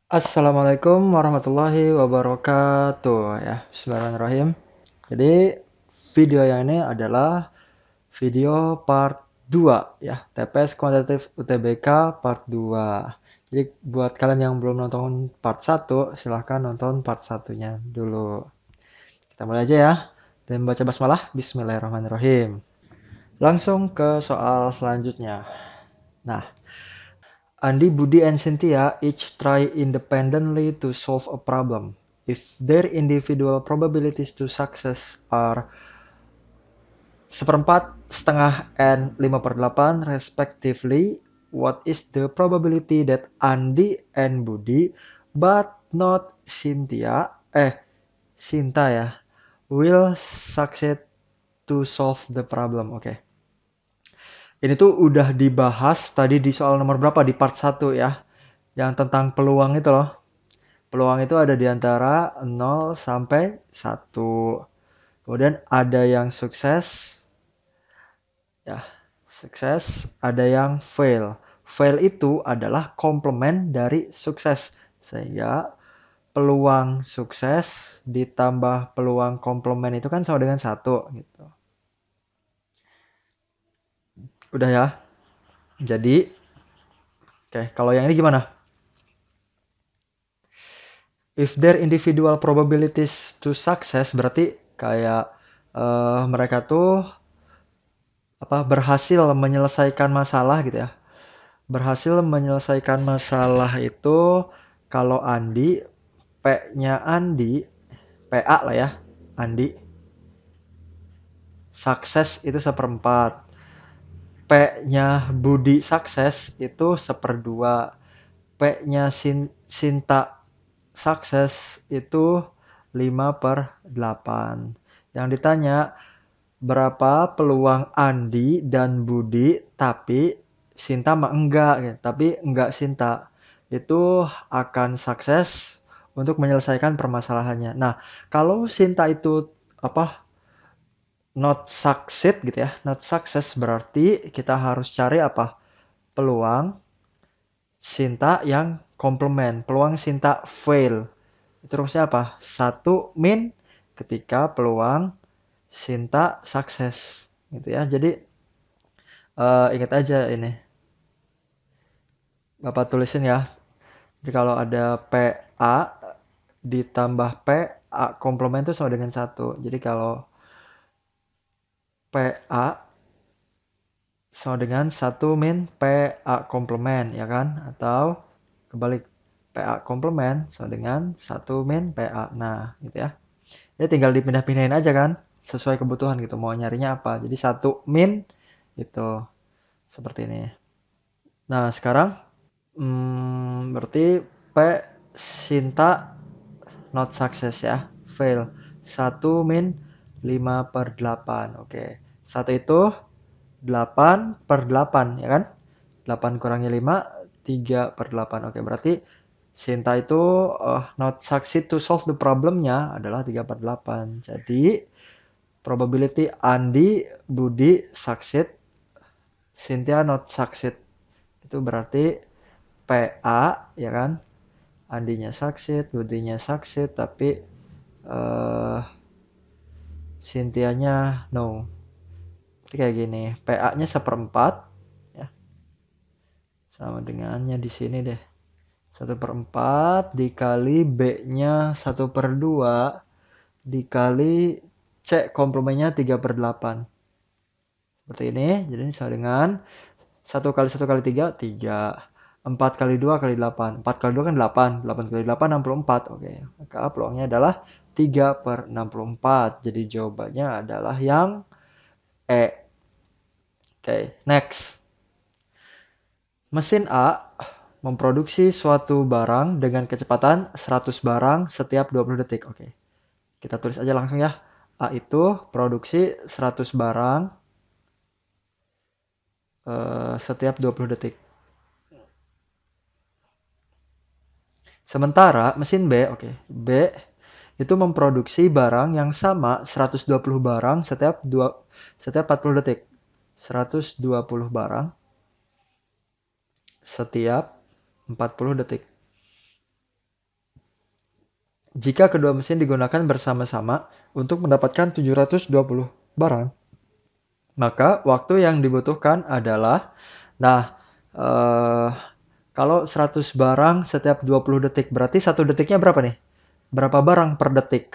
Assalamualaikum warahmatullahi wabarakatuh ya. Bismillahirrahmanirrahim. Jadi video yang ini adalah video part 2 ya. TPS Kuantitatif UTBK part 2. Jadi buat kalian yang belum nonton part 1, silahkan nonton part satunya dulu. Kita mulai aja ya. Dan baca basmalah. Bismillahirrahmanirrahim. Langsung ke soal selanjutnya. Nah, Andy, Budi, and Cynthia each try independently to solve a problem. If their individual probabilities to success are seperempat, setengah, and 5/8 respectively, what is the probability that Andy and Budi, but not Cynthia, Sinta ya, will succeed to solve the problem? Oke. Ini tuh udah dibahas tadi di soal nomor berapa di part 1 ya, yang tentang peluang itu loh. Peluang itu ada di antara 0 sampai 1. Kemudian ada yang sukses, ya, sukses, ada yang fail. Fail itu adalah komplement dari sukses. Sehingga peluang sukses ditambah peluang komplement itu kan sama dengan 1 gitu. Udah ya. Jadi, oke, kalau yang ini gimana? If their individual probabilities to success berarti kayak mereka tuh berhasil menyelesaikan masalah gitu ya. Berhasil menyelesaikan masalah itu kalau Andi, P-nya Andi, PA lah ya, Andi, sukses itu seperempat. P-nya Budi sukses itu seperdua. P-nya Sinta sukses itu 5/8. Yang ditanya, berapa peluang Andi dan Budi tapi Sinta mah enggak gitu. Tapi enggak Sinta itu akan sukses untuk menyelesaikan permasalahannya. Nah, kalau Sinta itu not succeed gitu ya, not success berarti kita harus cari peluang Sinta yang komplement, peluang Sinta fail. Itu rumusnya apa? 1 min ketika peluang Sinta sukses gitu ya. Jadi ingat aja ini. Bapak tulisin ya. Jadi kalau ada PA ditambah P, A komplement itu sama dengan 1. Jadi kalau PA sama dengan 1 min PA komplement ya kan? Atau kebalik, PA komplement sama dengan 1 min PA. Nah, gitu ya. Jadi tinggal dipindah-pindahin aja kan? Sesuai kebutuhan gitu. Mau nyarinya apa. Jadi 1 min itu seperti ini. Nah, sekarang berarti P Sinta not success ya, fail. 1 min 5/8. Oke. 1 itu 8/8 ya kan? 8 kurangi 5, 3/8. Oke, berarti Sinta itu not succeed to solve the problemnya adalah 3/8. Jadi probability Andi, Budi succeed, Cynthia not succeed. Itu berarti PA ya kan? Andinya succeed, Budinya succeed, tapi eh Cynthianya no. Berarti kayak gini, PA-nya seperempat, ya, sama dengannya di sini deh. 1/4 dikali B-nya 1/2 dikali C komplemennya 3/8. Seperti ini, jadi ini sama dengan 1 kali 1 kali 3, 3. 4 kali 2 kali 8. 4 kali 2 kan 8. 8 kali 8, 64. Oke, maka peluangnya adalah 3/64. Jadi jawabannya adalah yang E. Oke, next. Mesin A memproduksi suatu barang dengan kecepatan 100 barang setiap 20 detik. Oke, kita tulis aja langsung ya. A itu produksi 100 barang setiap 20 detik. Sementara mesin B, B itu memproduksi barang yang sama 120 barang setiap 40 detik. 120 barang setiap 40 detik. Jika kedua mesin digunakan bersama-sama untuk mendapatkan 720 barang, maka waktu yang dibutuhkan adalah, nah, kalau 100 barang setiap 20 detik, berarti 1 detiknya berapa nih? Berapa barang per detik?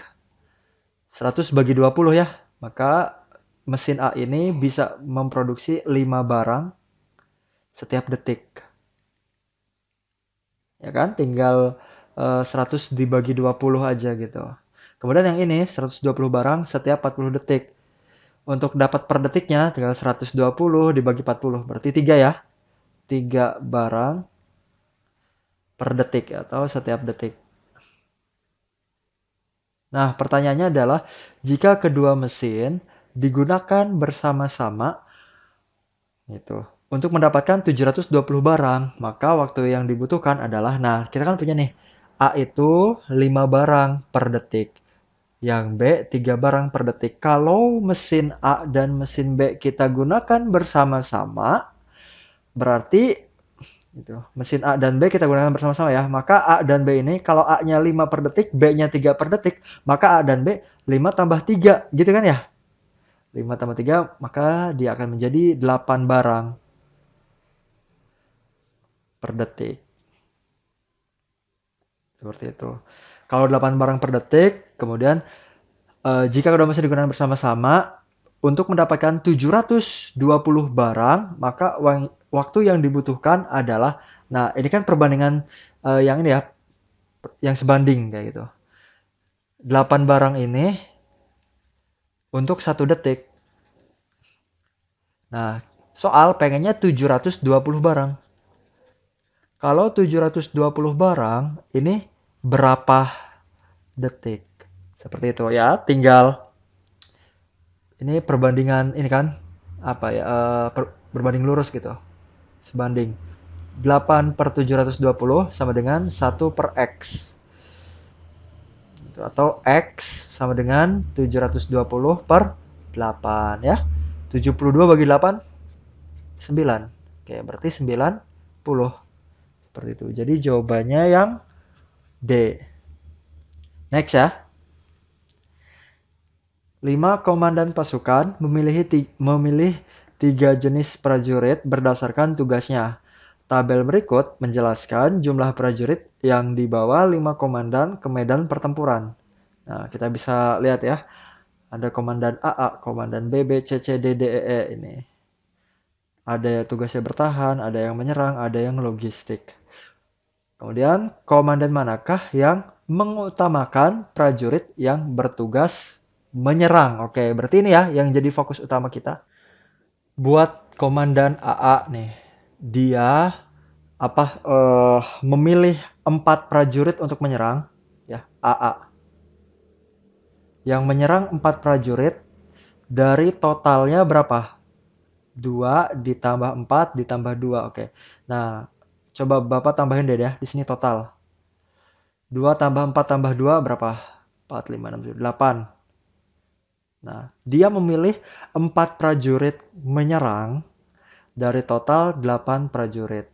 100 bagi 20 ya. Maka mesin A ini bisa memproduksi 5 barang setiap detik. Ya kan? Tinggal 100 dibagi 20 aja gitu. Kemudian yang ini 120 barang setiap 40 detik. Untuk dapat per detiknya tinggal 120 dibagi 40. Berarti 3 ya. 3 barang per detik atau setiap detik. Nah, pertanyaannya adalah jika kedua mesin digunakan bersama-sama gitu untuk mendapatkan 720 barang, maka waktu yang dibutuhkan adalah, nah, kita kan punya nih A itu 5 barang per detik. Yang B 3 barang per detik. Kalau mesin A dan mesin B kita gunakan bersama-sama, berarti gitu. Mesin A dan B kita gunakan bersama-sama ya. Maka A dan B ini kalau A-nya 5 per detik, B-nya 3 per detik, maka A dan B 5 tambah 3, gitu kan ya? 5 tambah 3, maka dia akan menjadi 8 barang per detik. Seperti itu. Kalau 8 barang per detik, kemudian jika kedua mesin digunakan bersama-sama, untuk mendapatkan 720 barang, maka waktu yang dibutuhkan adalah, nah ini kan perbandingan yang ini ya, yang sebanding kayak gitu. 8 barang ini untuk 1 detik. Nah, soal pengennya 720 barang. Kalau 720 barang, ini berapa detik? Seperti itu ya, tinggal ini perbandingan ini kan, apa ya, berbanding lurus gitu. Sebanding 8 per 720 sama dengan 1 per X. Atau X sama dengan 720 per 8 ya. 72 bagi 8, 9. Oke, berarti 90. Seperti itu. Jadi jawabannya yang D. Next ya. 5 komandan pasukan memilih 3 jenis prajurit berdasarkan tugasnya. Tabel berikut menjelaskan jumlah prajurit yang dibawa 5 komandan ke medan pertempuran. Nah, kita bisa lihat ya. Ada komandan AA, komandan BB, CC, DD, EE ini. Ada tugasnya bertahan, ada yang menyerang, ada yang logistik. Kemudian, komandan manakah yang mengutamakan prajurit yang bertugas menyerang? Oke, berarti ini ya yang jadi fokus utama kita. Buat komandan AA nih, dia memilih 4 prajurit untuk menyerang ya, AA. Yang menyerang 4 prajurit dari totalnya berapa? 2 ditambah 4 ditambah 2. Oke. Nah, coba Bapak tambahin deh ya di sini total. 2 tambah 4 tambah 2 berapa? 4, 5, 6, 7, 8. Nah, dia memilih 4 prajurit menyerang dari total 8 prajurit.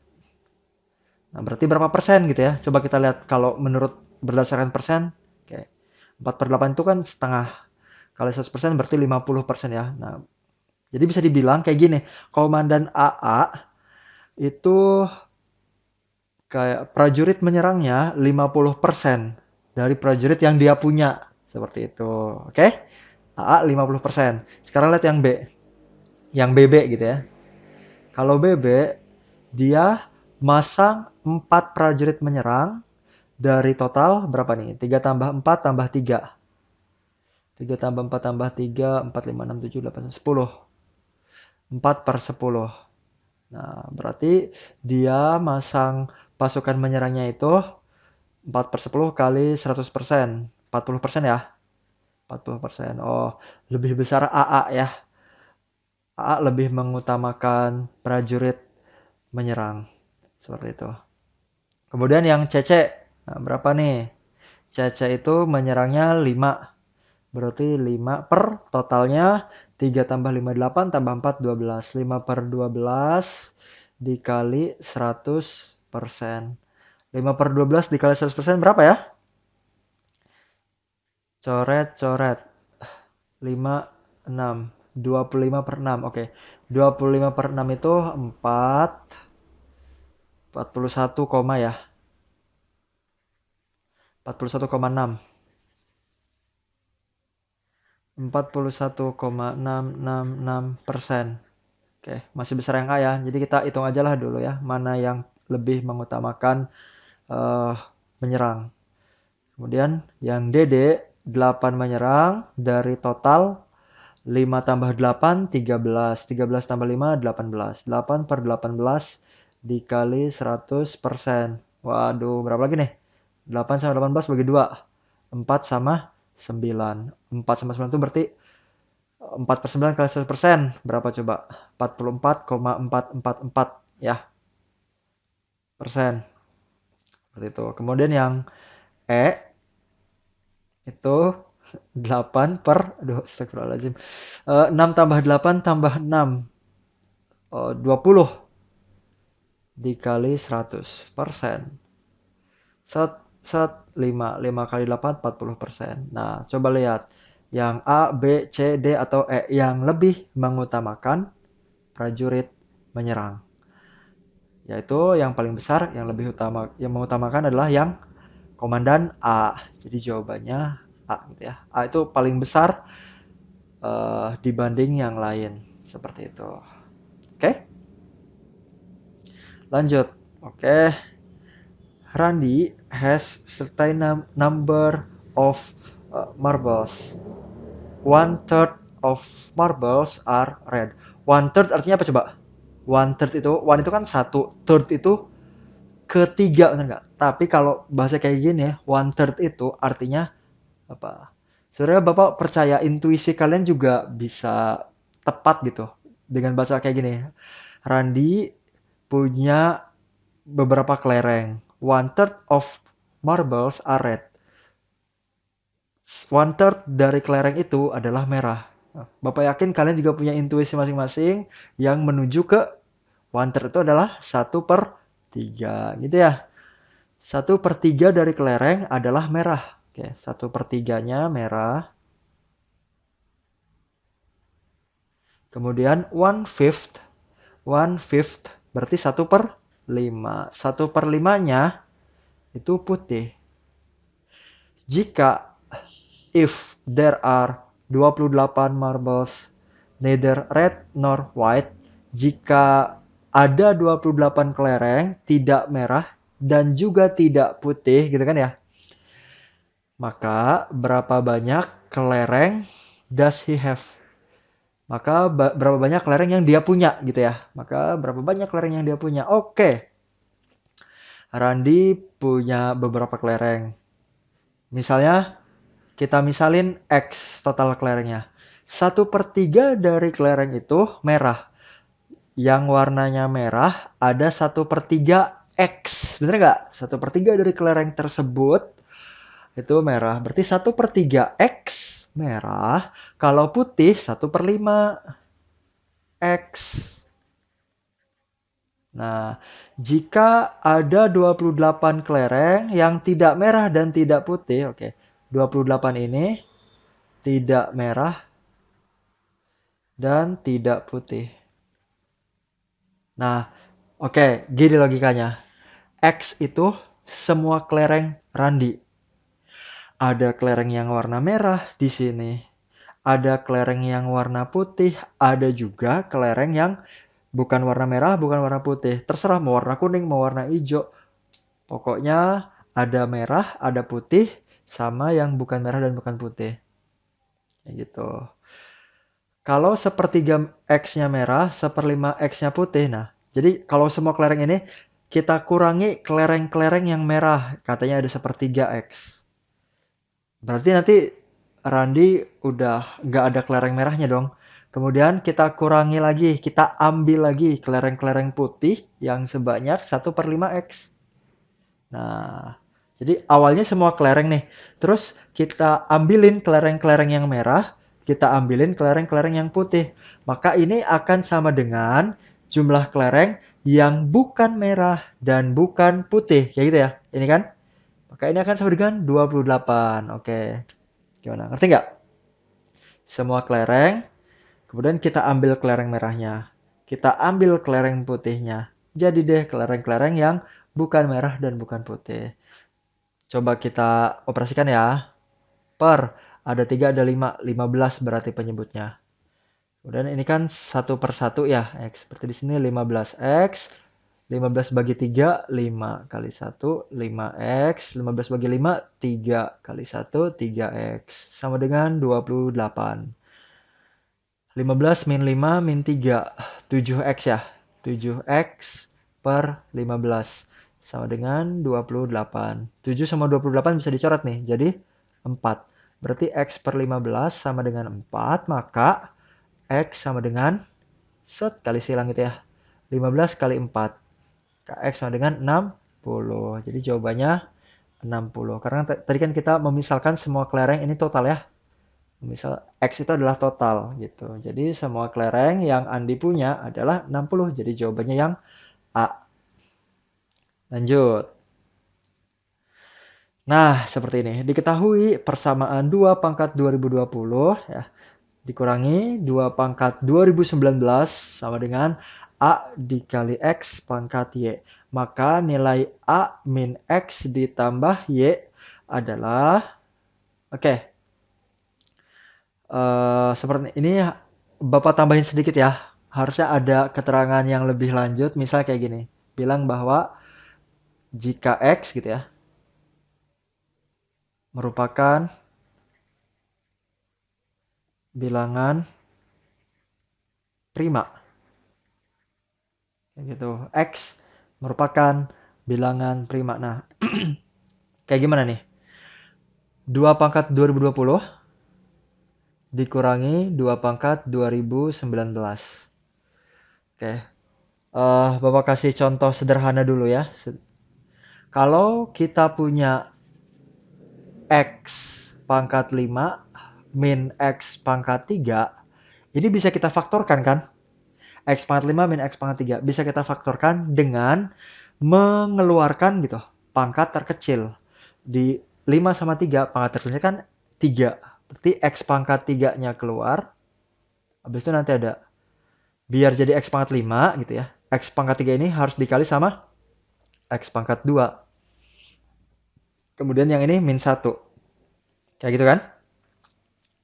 Nah, berarti berapa persen gitu ya? Coba kita lihat kalau menurut berdasarkan persen. Oke. 4 per 8 itu kan setengah. Kali 100% berarti 50% ya. Nah, jadi bisa dibilang kayak gini. Komandan AA itu kayak prajurit menyerangnya 50% dari prajurit yang dia punya. Seperti itu. Oke? AA 50%. Sekarang lihat yang B. Yang BB gitu ya. Kalau BB, dia masang 4 prajurit menyerang dari total berapa nih? 3 tambah 4 tambah 3. 3 tambah 4 tambah 3, 4, 5, 6, 7, 8, 10. 4 per 10. Nah, berarti dia masang pasukan menyerangnya itu 4 per 10 kali 100%. 40% ya? 40%. Oh, lebih besar AA ya. AA lebih mengutamakan prajurit menyerang. Seperti itu. Kemudian yang CC. Nah, berapa nih? CC itu menyerangnya 5. Berarti 5 per totalnya 3 tambah 5, 8 tambah 4, 12. 5 per 12 dikali 100%. 5 per 12 dikali 100% berapa ya? Coret-coret. 5, 6. 25 per 6. Oke. 25 per 6 itu 41 koma ya. 41,6. 41,666%. Oke, masih besar yang A ya. Jadi kita hitung aja lah dulu ya, mana yang lebih mengutamakan eh, menyerang. Kemudian yang DD 8 menyerang dari total 5 tambah 8, 13. 13 tambah 5, 18. 8 per 18 dikali 100%. Waduh, berapa lagi nih? 8 sama 18 bagi 2. 4 sama 9. 4 sama 9 itu berarti 4 per 9 kali 100%. Berapa coba? 44,444 ya, persen. Seperti itu. Kemudian yang E itu 8 per, aduh astagfirullahaladzim. 6 tambah 8 tambah 6. 20 dikali 100%. Set, set, 5. 5 kali 8, 40%. Nah, coba lihat. Yang A, B, C, D, atau E yang lebih mengutamakan prajurit menyerang. Yaitu yang paling besar, yang mengutamakan adalah yang komandan A. Jadi jawabannya A gitu ya. A itu paling besar dibanding yang lain. Seperti itu. Oke? Lanjut. Oke. Randy has certain number of marbles. 1/3 of marbles are red. 1/3 artinya apa coba? 1/3 itu, 1 itu kan 1, third itu ketiga, benar nggak? Tapi kalau bahasa kayak gini ya, 1/3 itu artinya apa? Sebenarnya Bapak percaya intuisi kalian juga bisa tepat gitu dengan bahasa kayak gini. Randy punya beberapa kelereng. 1/3 of marbles are red. 1/3 dari kelereng itu adalah merah. Bapak yakin kalian juga punya intuisi masing-masing yang menuju ke 1/3 itu adalah 1/3 gitu ya. 1/3 dari kelereng adalah merah. Oke, 1/3-nya merah. Kemudian 1/5. 1/5 berarti 1/5. 1/5-nya itu putih. Jika if there are 28 marbles neither red nor white, jika ada 28 kelereng tidak merah dan juga tidak putih gitu kan ya. Maka berapa banyak kelereng does he have? Maka berapa banyak kelereng yang dia punya gitu ya. Maka berapa banyak kelereng yang dia punya? Oke. Randy punya beberapa kelereng. Misalnya kita misalin X total kelerengnya. 1/3 dari kelereng itu merah. Yang warnanya merah ada 1/3 X. Bener nggak? 1/3 dari kelereng tersebut itu merah. Berarti 1/3 X merah. Kalau putih 1/5 X. Nah, jika ada 28 kelereng yang tidak merah dan tidak putih, oke. 28 ini tidak merah dan tidak putih. Nah, oke, gini logikanya. X itu semua kelereng Randy. Ada kelereng yang warna merah di sini. Ada kelereng yang warna putih. Ada juga kelereng yang bukan warna merah, bukan warna putih. Terserah mau warna kuning, mau warna hijau. Pokoknya ada merah, ada putih, sama yang bukan merah dan bukan putih. Kayak gitu. Kalau 1/3 X-nya merah, 1/5 X-nya putih. Nah, jadi kalau semua kelereng ini kita kurangi kelereng-kelereng yang merah. Katanya ada 1/3 X. Berarti nanti Randy udah nggak ada kelereng merahnya dong. Kemudian kita kurangi lagi, kita ambil lagi kelereng-kelereng putih yang sebanyak 1/5 X. Nah, jadi awalnya semua kelereng nih. Terus kita ambilin kelereng-kelereng yang merah, kita ambilin kelereng-kelereng yang putih. Maka ini akan sama dengan jumlah kelereng yang bukan merah dan bukan putih. Kayak gitu ya. Ini kan? Maka ini akan sama dengan 28. Oke. Gimana? Ngerti nggak? Semua kelereng, kemudian kita ambil kelereng merahnya. Kita ambil kelereng putihnya. Jadi deh kelereng-kelereng yang bukan merah dan bukan putih. Coba kita operasikan ya. Per, ada 3, ada 5. 15 berarti penyebutnya. Kemudian ini kan satu per satu ya. X. Seperti di sini 15X. 15 bagi 3, 5 kali 1, 5X. 15 bagi 5, 3 kali 1, 3X. Sama dengan 28. 15 min 5 min 3. 7X ya. 7X per 15. Sama dengan 28. 7 sama 28 bisa dicoret nih. Jadi 4. Berarti X per 15 sama dengan 4. Maka X sama dengan set kali silang gitu ya. 15 kali 4. X sama dengan 60. Jadi jawabannya 60. Karena tadi kan kita memisalkan semua kelereng ini total ya. Misal X itu adalah total gitu. Jadi semua kelereng yang Andi punya adalah 60. Jadi jawabannya yang A. Lanjut. Nah, seperti ini. Diketahui persamaan 2 pangkat 2020 ya, dikurangi 2 pangkat 2019 sama dengan A dikali X pangkat Y. Maka nilai A min X ditambah Y adalah, oke, seperti ini Bapak tambahin sedikit ya. Harusnya ada keterangan yang lebih lanjut. Misal kayak gini. Bilang bahwa jika X gitu ya, merupakan bilangan prima. Kayak gitu. X merupakan bilangan prima. Nah, kayak gimana nih? 2 pangkat 2020 dikurangi 2 pangkat 2019. Oke. Bapak kasih contoh sederhana dulu ya. Kalau kita punya X pangkat 5 min X pangkat 3, ini bisa kita faktorkan kan? X pangkat 5 min X pangkat 3. Bisa kita faktorkan dengan mengeluarkan gitu pangkat terkecil. Di 5 sama 3, pangkat terkecilnya kan 3. Berarti X pangkat 3-nya keluar. Habis itu nanti ada, biar jadi X pangkat 5 gitu ya. X pangkat 3 ini harus dikali sama X pangkat 2. Kemudian yang ini min 1. Kayak gitu kan?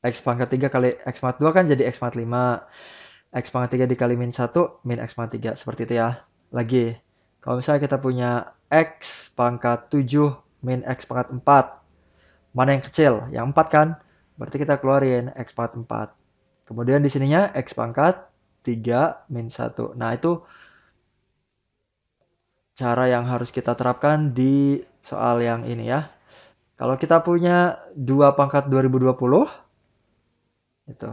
X pangkat 3 kali X pangkat 2 kan jadi X pangkat 5. X pangkat 3 dikali min 1, min X pangkat 3. Seperti itu ya. Lagi, kalau misalnya kita punya X pangkat 7 min X pangkat 4. Mana yang kecil? Yang 4 kan? Berarti kita keluarin X pangkat 4. Kemudian di sininya X pangkat 3 min 1. Nah, itu cara yang harus kita terapkan di soal yang ini ya. Kalau kita punya 2 pangkat 2020, itu.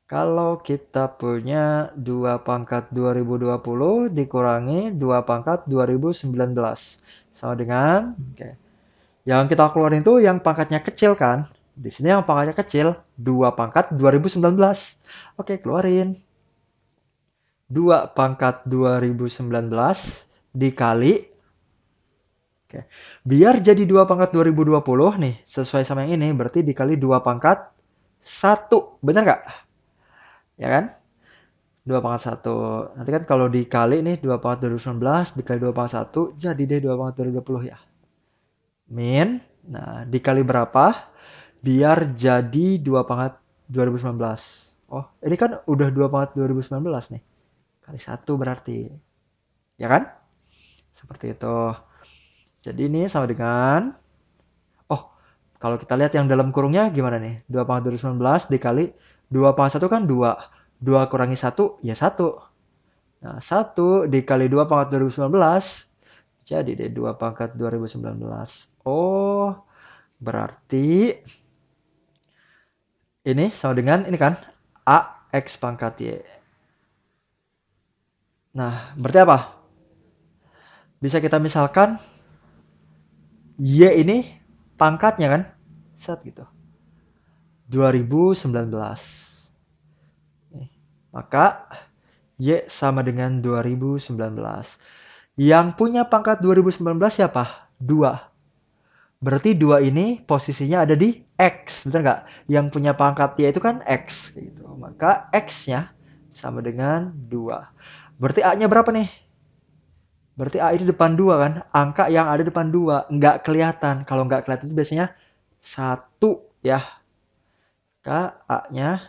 Kalau kita punya 2 pangkat 2020 dikurangi 2 pangkat 2019. Sama dengan, oke. Yang kita keluarin itu yang pangkatnya kecil kan? Di sini yang pangkatnya kecil, 2 pangkat 2019. Oke, keluarin. 2 pangkat 2019 dikali, oke. Biar jadi 2 pangkat 2020 nih, sesuai sama yang ini, berarti dikali 2 pangkat 1. Bener nggak? Ya kan? 2 pangkat 1. Nanti kan kalau dikali nih 2 pangkat 2019 dikali 2 pangkat 1, jadi deh 2 pangkat 2020 ya. Min, nah dikali berapa? Biar jadi 2 pangkat 2019. Oh, ini kan udah 2 pangkat 2019 nih. Kali 1 berarti. Ya kan? Seperti itu. Jadi ini sama dengan, oh, kalau kita lihat yang dalam kurungnya gimana nih? 2 pangkat 2019 dikali 2 pangkat 1 kan 2. 2 kurangi 1, ya 1. Nah, 1 dikali 2 pangkat 2019, jadi deh 2 pangkat 2019. Oh, berarti ini sama dengan ini kan, A X pangkat Y. Nah, berarti apa? Bisa kita misalkan, Y ini pangkatnya kan, set gitu. 2019. Maka Y sama dengan 2019. Yang punya pangkat 2019 siapa? 2. Berarti 2 ini posisinya ada di X, bener nggak? Yang punya pangkat Y itu kan X, gitu. Maka X-nya sama dengan 2. Berarti A-nya berapa nih? Berarti A itu depan 2 kan? Angka yang ada depan 2. Nggak kelihatan. Kalau nggak kelihatan itu biasanya 1 ya. Maka A-nya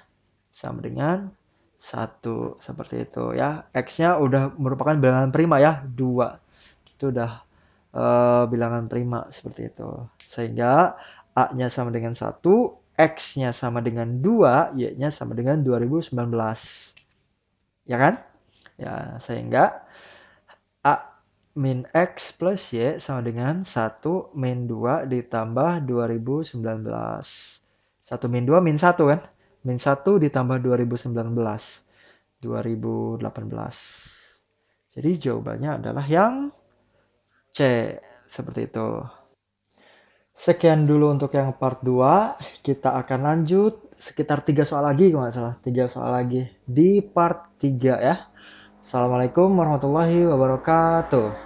sama dengan 1. Seperti itu ya. X-nya udah merupakan bilangan prima ya. 2. Itu udah bilangan prima seperti itu. Sehingga A-nya sama dengan 1, X-nya sama dengan 2, Y-nya sama dengan 2019. Ya kan? Ya, sehingga A min X plus Y sama dengan 1 min 2 ditambah 2019. 1 min 2 min 1 kan? Min 1 ditambah 2019. 2018. Jadi jawabannya adalah yang C. Seperti itu. Sekian dulu untuk yang part 2. Kita akan lanjut sekitar 3 soal lagi kalau nggak salah. 3 soal lagi di part 3 ya. Assalamualaikum warahmatullahi wabarakatuh.